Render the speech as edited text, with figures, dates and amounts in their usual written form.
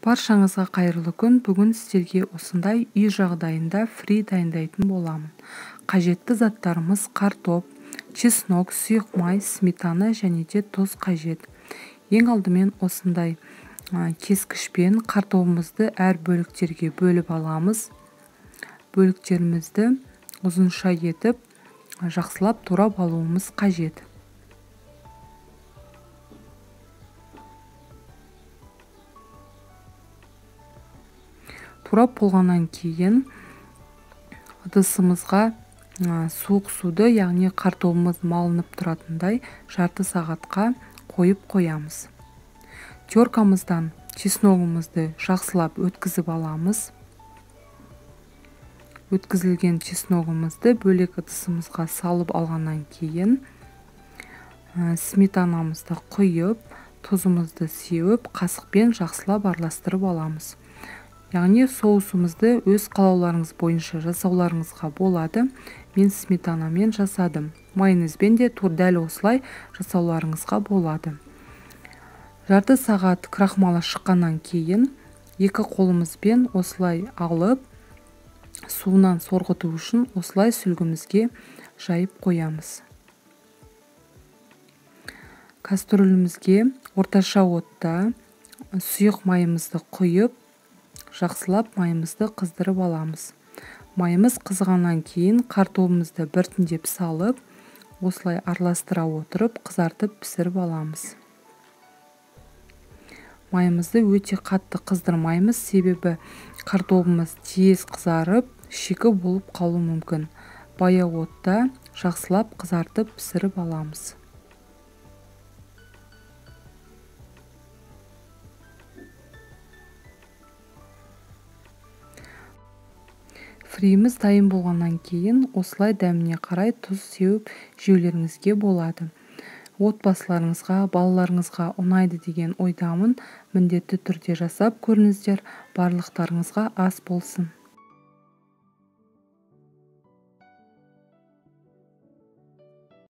Баршаңызға қайырлы күн. Бүгін сіздерге осындай үй жағдайында фри дайындайтын боламын. Қажетті заттарымыз картоп, чеснок, сұйық май, сметана және де тұз қажет. Ең алдымен осындай кескішпен картопымызды әр бөліктерге бөліп аламыз. Бөліктерімізді ұзынша етіп жақсылап турап алуымыз қажет. Турап болғаннан кейін ыдысымызға суық суды, яғни картопымыз малынып тұратындай жарты сағатқа қойып қоямыз. Теркамыздан чесногымызды жақсылап өткізіп аламыз. Өткізілген чесногымызды бөлек ыдысымызға салып алғаннан кейін сметанамызды құйып, тұзымызды сеуіп, қасықпен жақсылап араластырып аламыз. Яғни соусымызды өз қалауларыңыз бойынша жасауларыңызға болады. Мен сметанамен жасадым. Майонезбен де дәл осылай жасауларыңызға болады. Жарты сағат крахмалы шыққаннан кейін екі қолымызбен осылай алып, суынан сорғыту үшін осылай сүлгімізге жайып қоямыз. Кастрөлімізге орташа отта сұйық майымызды құйып, жақсылап майымызды қыздырып аламыз. Майымыз қызғаннан кейін картопымызды біртіндеп салып, осылай араластыра отырып, қызартып пісіріп аламыз. Майымызды өте қатты қыздырмаймыз, себебі картопымыз тез қызарып, шикі болып қалуы мүмкін. Баяу отта жақсылап қызартып пісіріп аламыз. Фриіміз дайын болғаннан кейін осылай дәміне қарай тұз сеуіп жеулеріңізге болады. Отбасыларыңызға, балаларыңызға ұнайды деген ойдамын. Міндетті түрде жасап көріңіздер. Барлықтарыңызға ас болсын.